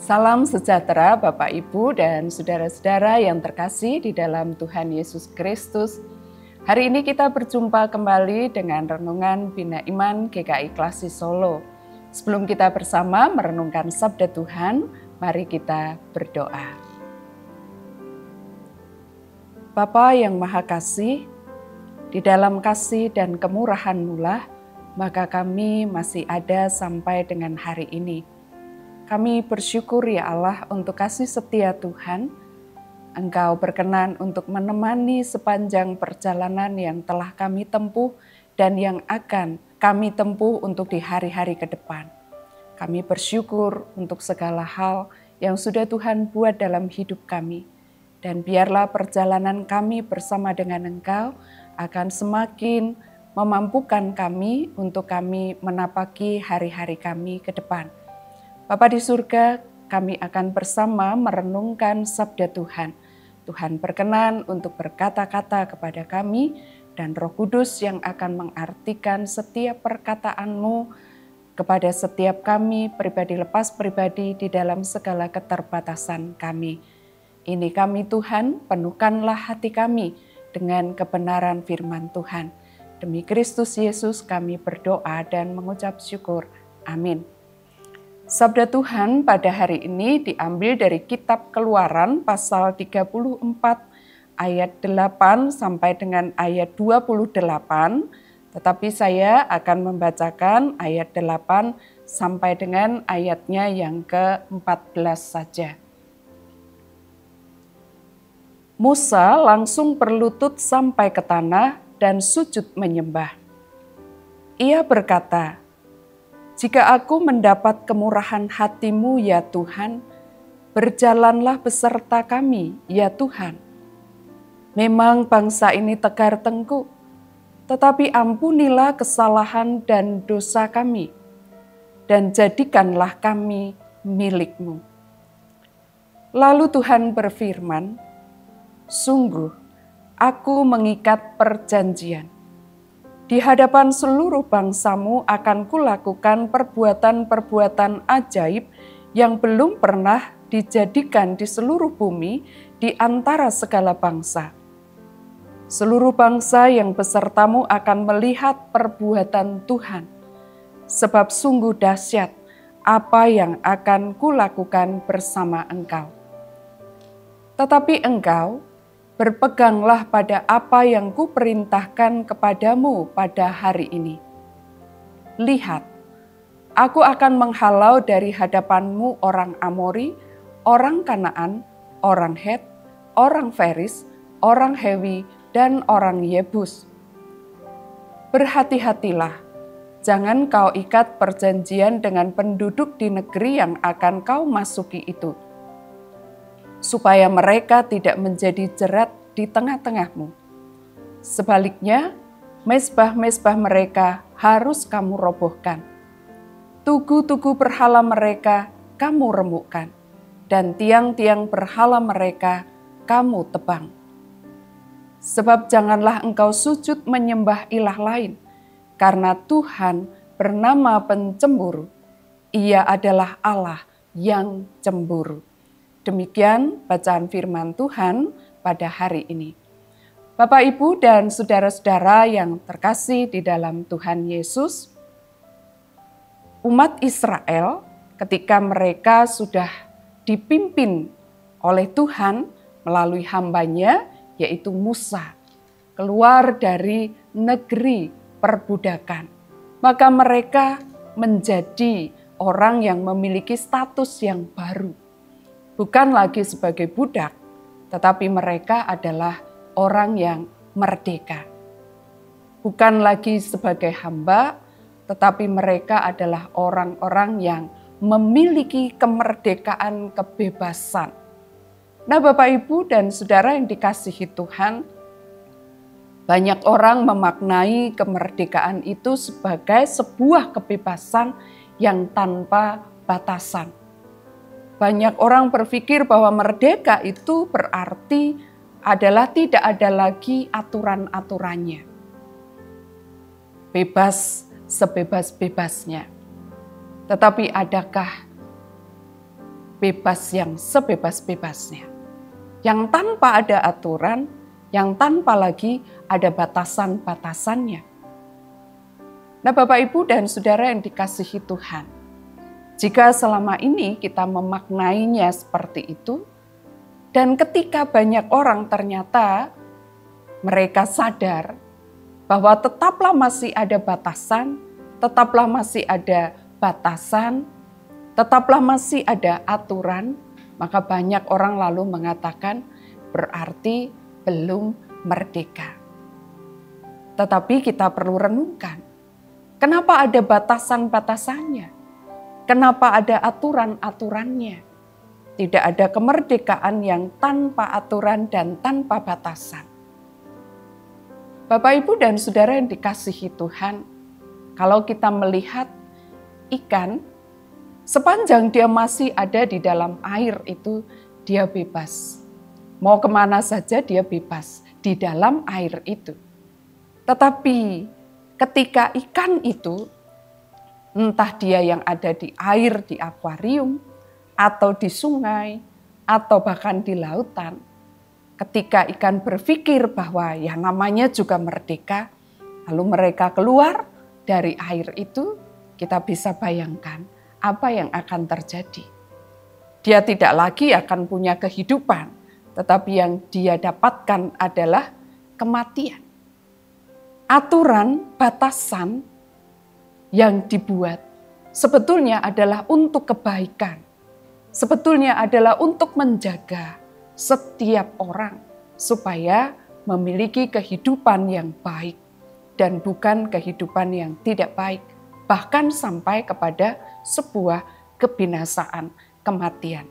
Salam sejahtera Bapak Ibu dan saudara-saudara yang terkasih di dalam Tuhan Yesus Kristus. Hari ini kita berjumpa kembali dengan Renungan Bina Iman GKI Klasi Solo. Sebelum kita bersama merenungkan Sabda Tuhan, mari kita berdoa. Bapa yang Maha Kasih, di dalam kasih dan kemurahan-Mu lah, maka kami masih ada sampai dengan hari ini. Kami bersyukur ya Allah untuk kasih setia Tuhan. Engkau berkenan untuk menemani sepanjang perjalanan yang telah kami tempuh dan yang akan kami tempuh untuk di hari-hari ke depan. Kami bersyukur untuk segala hal yang sudah Tuhan buat dalam hidup kami. Dan biarlah perjalanan kami bersama dengan Engkau akan semakin memampukan kami untuk kami menapaki hari-hari kami ke depan. Bapa di surga, kami akan bersama merenungkan sabda Tuhan. Tuhan berkenan untuk berkata-kata kepada kami dan Roh Kudus yang akan mengartikan setiap perkataan-Mu kepada setiap kami pribadi lepas pribadi di dalam segala keterbatasan kami. Ini kami Tuhan, penuhkanlah hati kami dengan kebenaran firman Tuhan. Demi Kristus Yesus kami berdoa dan mengucap syukur. Amin. Sabda Tuhan pada hari ini diambil dari kitab Keluaran pasal 34 ayat 8 sampai dengan ayat 28, tetapi saya akan membacakan ayat 8 sampai dengan ayatnya yang ke-14 saja. Musa langsung berlutut sampai ke tanah dan sujud menyembah. Ia berkata, "Jika aku mendapat kemurahan hati-Mu ya Tuhan, berjalanlah beserta kami ya Tuhan. Memang bangsa ini tegar tengkuk, tetapi ampunilah kesalahan dan dosa kami, dan jadikanlah kami milik-Mu." Lalu Tuhan berfirman, "Sungguh, aku mengikat perjanjian. Di hadapan seluruh bangsamu akan kulakukan perbuatan-perbuatan ajaib yang belum pernah dijadikan di seluruh bumi di antara segala bangsa. Seluruh bangsa yang besertamu akan melihat perbuatan Tuhan, sebab sungguh dahsyat apa yang akan kulakukan bersama engkau. Tetapi engkau, berpeganglah pada apa yang kuperintahkan kepadamu pada hari ini. Lihat, aku akan menghalau dari hadapanmu orang Amori, orang Kanaan, orang Het, orang Feris, orang Hewi, dan orang Yebus. Berhati-hatilah, jangan kau ikat perjanjian dengan penduduk di negeri yang akan kau masuki itu, supaya mereka tidak menjadi jerat di tengah-tengahmu. Sebaliknya, mezbah-mezbah mereka harus kamu robohkan. Tugu-tugu berhala mereka kamu remukkan, dan tiang-tiang berhala mereka kamu tebang. Sebab janganlah engkau sujud menyembah ilah lain, karena Tuhan bernama pencemburu. Ia adalah Allah yang cemburu." Demikian bacaan firman Tuhan pada hari ini. Bapak, Ibu, dan saudara-saudara yang terkasih di dalam Tuhan Yesus, umat Israel ketika mereka sudah dipimpin oleh Tuhan melalui hambanya, yaitu Musa, keluar dari negeri perbudakan, maka mereka menjadi orang yang memiliki status yang baru. Bukan lagi sebagai budak, tetapi mereka adalah orang yang merdeka. Bukan lagi sebagai hamba, tetapi mereka adalah orang-orang yang memiliki kemerdekaan kebebasan. Nah, Bapak, Ibu, dan saudara yang dikasihi Tuhan, banyak orang memaknai kemerdekaan itu sebagai sebuah kebebasan yang tanpa batasan. Banyak orang berpikir bahwa merdeka itu berarti adalah tidak ada lagi aturan-aturannya. Bebas sebebas-bebasnya. Tetapi adakah bebas yang sebebas-bebasnya. Yang tanpa ada aturan, yang tanpa lagi ada batasan-batasannya. Nah, Bapak, Ibu, dan Saudara yang dikasihi Tuhan, jika selama ini kita memaknainya seperti itu, dan ketika banyak orang ternyata mereka sadar bahwa tetaplah masih ada batasan, tetaplah masih ada batasan, tetaplah masih ada aturan, maka banyak orang lalu mengatakan berarti belum merdeka. Tetapi kita perlu renungkan, kenapa ada batasan-batasannya? Kenapa ada aturan-aturannya? Tidak ada kemerdekaan yang tanpa aturan dan tanpa batasan. Bapak, Ibu, dan Saudara yang dikasihi Tuhan, kalau kita melihat ikan, sepanjang dia masih ada di dalam air itu, dia bebas. Mau kemana saja dia bebas di dalam air itu. Tetapi ketika ikan itu, entah dia yang ada di air, di akuarium, atau di sungai, atau bahkan di lautan, ketika ikan berpikir bahwa ya namanya juga merdeka, lalu mereka keluar dari air itu, kita bisa bayangkan apa yang akan terjadi. Dia tidak lagi akan punya kehidupan, tetapi yang dia dapatkan adalah kematian. Aturan, batasan yang dibuat sebetulnya adalah untuk kebaikan. Sebetulnya adalah untuk menjaga setiap orang supaya memiliki kehidupan yang baik dan bukan kehidupan yang tidak baik, bahkan sampai kepada sebuah kebinasaan, kematian.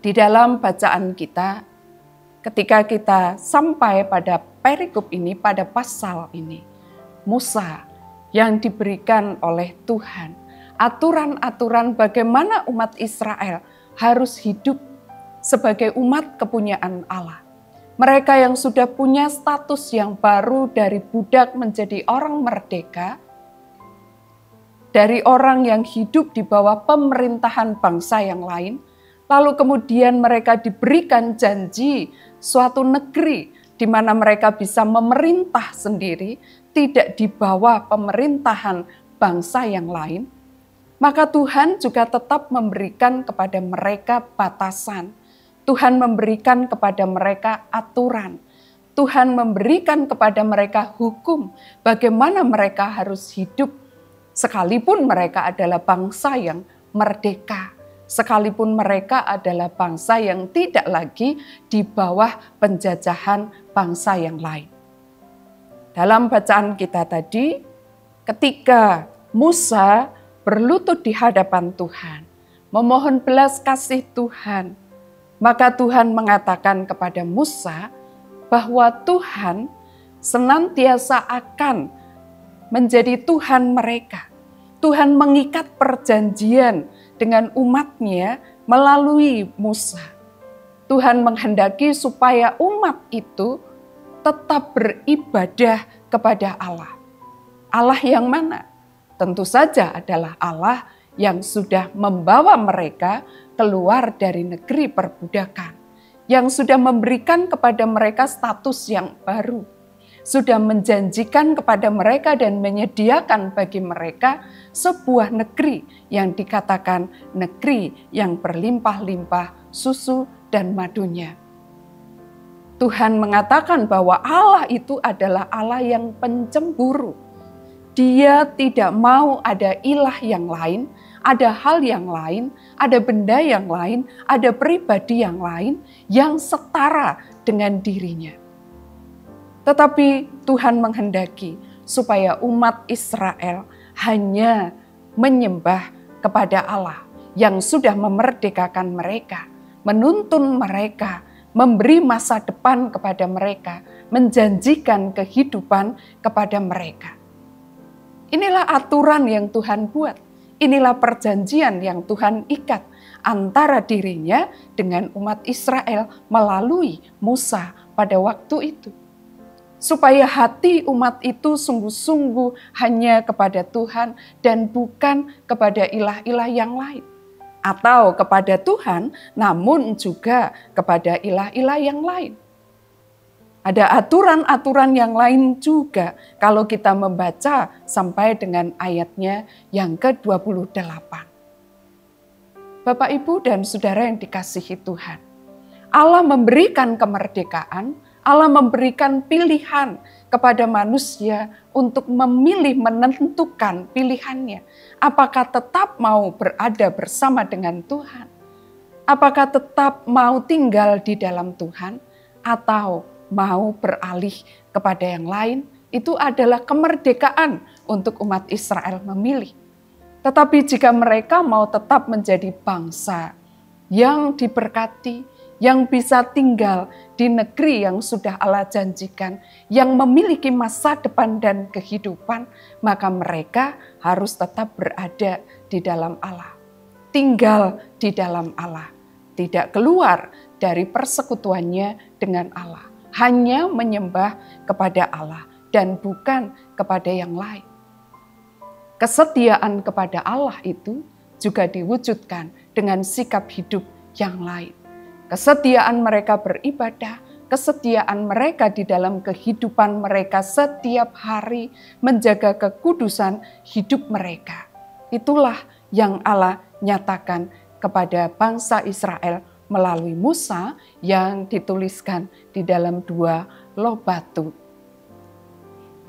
Di dalam bacaan kita, ketika kita sampai pada perikop ini, pada pasal ini, Musa yang diberikan oleh Tuhan, aturan-aturan bagaimana umat Israel harus hidup sebagai umat kepunyaan Allah. Mereka yang sudah punya status yang baru dari budak menjadi orang merdeka, dari orang yang hidup di bawah pemerintahan bangsa yang lain, lalu kemudian mereka diberikan janji suatu negeri di mana mereka bisa memerintah sendiri, tidak di bawah pemerintahan bangsa yang lain. Maka Tuhan juga tetap memberikan kepada mereka batasan. Tuhan memberikan kepada mereka aturan. Tuhan memberikan kepada mereka hukum bagaimana mereka harus hidup. Sekalipun mereka adalah bangsa yang merdeka. Sekalipun mereka adalah bangsa yang tidak lagi di bawah penjajahan bangsa yang lain. Dalam bacaan kita tadi, ketika Musa berlutut di hadapan Tuhan, memohon belas kasih Tuhan, maka Tuhan mengatakan kepada Musa bahwa Tuhan senantiasa akan menjadi Tuhan mereka. Tuhan mengikat perjanjian dengan umatnya melalui Musa. Tuhan menghendaki supaya umat itu tetap beribadah kepada Allah. Allah yang mana? Tentu saja adalah Allah yang sudah membawa mereka keluar dari negeri perbudakan, yang sudah memberikan kepada mereka status yang baru, sudah menjanjikan kepada mereka dan menyediakan bagi mereka sebuah negeri yang dikatakan negeri yang berlimpah-limpah susu dan madunya. Tuhan mengatakan bahwa Allah itu adalah Allah yang pencemburu. Dia tidak mau ada ilah yang lain, ada hal yang lain, ada benda yang lain, ada pribadi yang lain yang setara dengan dirinya. Tetapi Tuhan menghendaki supaya umat Israel hanya menyembah kepada Allah yang sudah memerdekakan mereka, menuntun mereka, memberi masa depan kepada mereka, menjanjikan kehidupan kepada mereka. Inilah aturan yang Tuhan buat. Inilah perjanjian yang Tuhan ikat antara dirinya dengan umat Israel melalui Musa pada waktu itu. Supaya hati umat itu sungguh-sungguh hanya kepada Tuhan dan bukan kepada ilah-ilah yang lain. atau kepada Tuhan, namun juga kepada ilah-ilah yang lain. Ada aturan-aturan yang lain juga kalau kita membaca sampai dengan ayatnya yang ke-28. Bapak, Ibu, dan Saudara yang dikasihi Tuhan, Allah memberikan kemerdekaan, Allah memberikan pilihan kepada manusia untuk memilih, menentukan pilihannya. Apakah tetap mau berada bersama dengan Tuhan? Apakah tetap mau tinggal di dalam Tuhan? Atau mau beralih kepada yang lain? Itu adalah kemerdekaan untuk umat Israel memilih. Tetapi jika mereka mau tetap menjadi bangsa yang diberkati, yang bisa tinggal di negeri yang sudah Allah janjikan, yang memiliki masa depan dan kehidupan, maka mereka harus tetap berada di dalam Allah. Tinggal di dalam Allah, tidak keluar dari persekutuannya dengan Allah. Hanya menyembah kepada Allah dan bukan kepada yang lain. Kesetiaan kepada Allah itu juga diwujudkan dengan sikap hidup yang lain. Kesetiaan mereka beribadah, kesetiaan mereka di dalam kehidupan mereka setiap hari menjaga kekudusan hidup mereka. Itulah yang Allah nyatakan kepada bangsa Israel melalui Musa yang dituliskan di dalam 2 Loh Batu.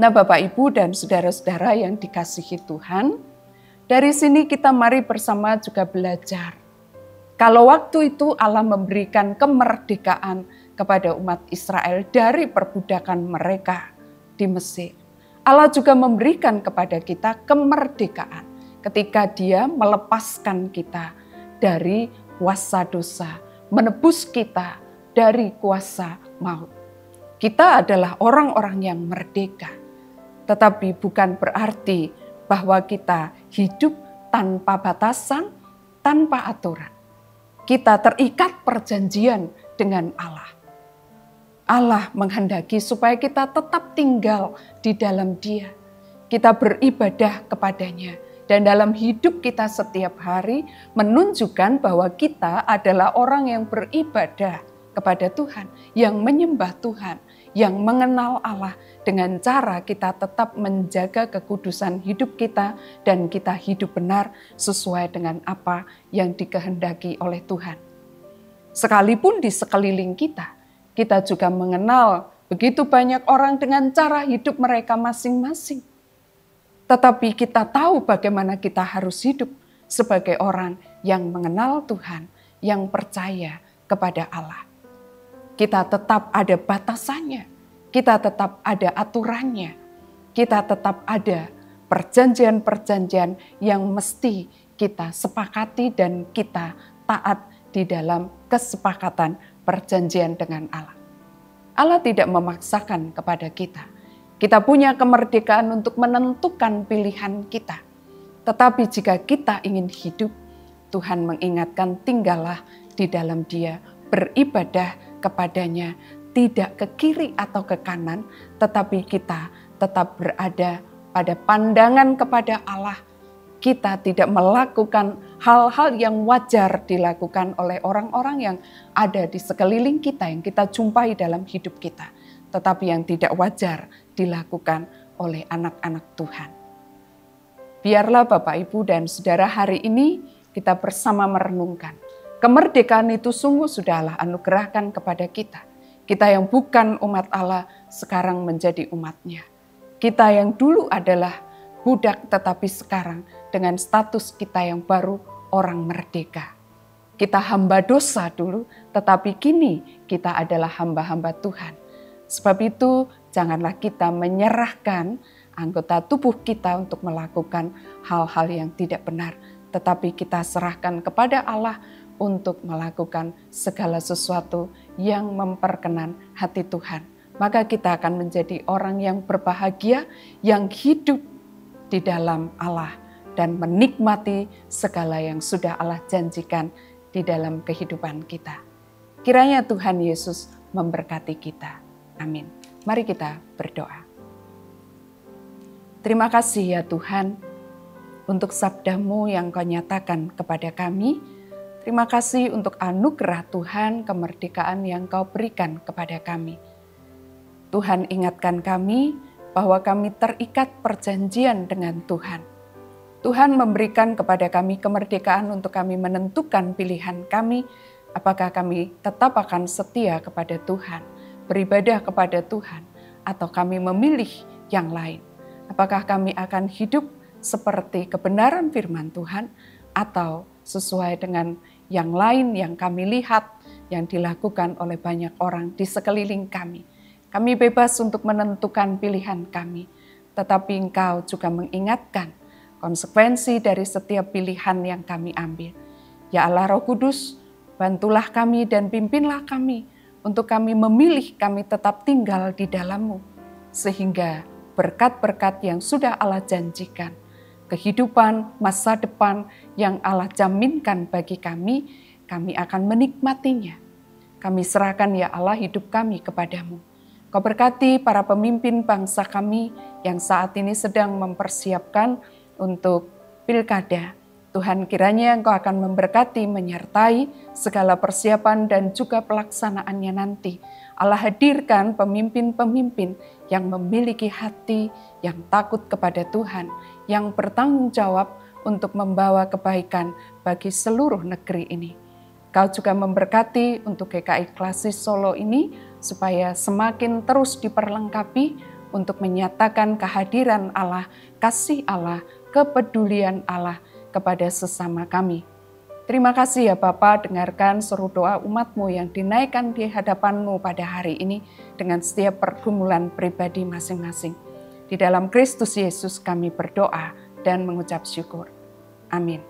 Nah, Bapak, Ibu, dan saudara-saudara yang dikasihi Tuhan, dari sini kita mari bersama juga belajar. Kalau waktu itu Allah memberikan kemerdekaan kepada umat Israel dari perbudakan mereka di Mesir, Allah juga memberikan kepada kita kemerdekaan ketika Dia melepaskan kita dari kuasa dosa, menebus kita dari kuasa maut. Kita adalah orang-orang yang merdeka. Tetapi bukan berarti bahwa kita hidup tanpa batasan, tanpa aturan. Kita terikat perjanjian dengan Allah. Allah menghendaki supaya kita tetap tinggal di dalam Dia. Kita beribadah kepadanya. Dan dalam hidup kita setiap hari menunjukkan bahwa kita adalah orang yang beribadah kepada Tuhan, yang menyembah Tuhan, yang mengenal Allah dengan cara kita tetap menjaga kekudusan hidup kita dan kita hidup benar sesuai dengan apa yang dikehendaki oleh Tuhan. Sekalipun di sekeliling kita, kita juga mengenal begitu banyak orang dengan cara hidup mereka masing-masing. Tetapi kita tahu bagaimana kita harus hidup sebagai orang yang mengenal Tuhan, yang percaya kepada Allah. Kita tetap ada batasannya, kita tetap ada aturannya, kita tetap ada perjanjian-perjanjian yang mesti kita sepakati dan kita taat di dalam kesepakatan perjanjian dengan Allah. Allah tidak memaksakan kepada kita. Kita punya kemerdekaan untuk menentukan pilihan kita. Tetapi jika kita ingin hidup, Tuhan mengingatkan tinggallah di dalam Dia, beribadah kepadanya, tidak ke kiri atau ke kanan, tetapi kita tetap berada pada pandangan kepada Allah. Kita tidak melakukan hal-hal yang wajar dilakukan oleh orang-orang yang ada di sekeliling kita, yang kita jumpai dalam hidup kita. Tetapi yang tidak wajar dilakukan oleh anak-anak Tuhan. Biarlah Bapak, Ibu, dan Saudara hari ini kita bersama merenungkan. Kemerdekaan itu sungguh sudah Allah anugerahkan kepada kita. Kita yang bukan umat Allah sekarang menjadi umatnya. Kita yang dulu adalah budak tetapi sekarang dengan status kita yang baru orang merdeka. Kita hamba dosa dulu tetapi kini kita adalah hamba-hamba Tuhan. Sebab itu janganlah kita menyerahkan anggota tubuh kita untuk melakukan hal-hal yang tidak benar. Tetapi kita serahkan kepada Allah untuk melakukan segala sesuatu yang memperkenan hati Tuhan. Maka kita akan menjadi orang yang berbahagia, yang hidup di dalam Allah. Dan menikmati segala yang sudah Allah janjikan di dalam kehidupan kita. Kiranya Tuhan Yesus memberkati kita. Amin. Mari kita berdoa. Terima kasih ya Tuhan untuk sabda-Mu yang Kau nyatakan kepada kami Terima kasih untuk anugerah Tuhan, kemerdekaan yang Kau berikan kepada kami. Tuhan ingatkan kami bahwa kami terikat perjanjian dengan Tuhan. Tuhan memberikan kepada kami kemerdekaan untuk kami menentukan pilihan kami, apakah kami tetap akan setia kepada Tuhan, beribadah kepada Tuhan, atau kami memilih yang lain. Apakah kami akan hidup seperti kebenaran firman Tuhan, atau sesuai dengan yang lain yang kami lihat, yang dilakukan oleh banyak orang di sekeliling kami. Kami bebas untuk menentukan pilihan kami, tetapi Engkau juga mengingatkan konsekuensi dari setiap pilihan yang kami ambil. Ya Allah Roh Kudus, bantulah kami dan pimpinlah kami untuk kami memilih kami tetap tinggal di dalam-Mu, sehingga berkat-berkat yang sudah Allah janjikan, kehidupan masa depan yang Allah jaminkan bagi kami akan menikmatinya. Kami serahkan ya Allah hidup kami kepadamu. Kau berkati para pemimpin bangsa kami yang saat ini sedang mempersiapkan untuk pilkada. Tuhan, kiranya Engkau akan memberkati, menyertai segala persiapan dan juga pelaksanaannya nanti. Allah hadirkan pemimpin-pemimpin yang memiliki hati yang takut kepada Tuhan, yang bertanggung jawab untuk membawa kebaikan bagi seluruh negeri ini. Kau juga memberkati untuk GKI Klasis Solo ini supaya semakin terus diperlengkapi untuk menyatakan kehadiran Allah, kasih Allah, kepedulian Allah kepada sesama kami. Terima kasih ya Bapa, dengarkan seru doa umat-Mu yang dinaikkan di hadapan-Mu pada hari ini dengan setiap pergumulan pribadi masing-masing. Di dalam Kristus Yesus kami berdoa dan mengucap syukur. Amin.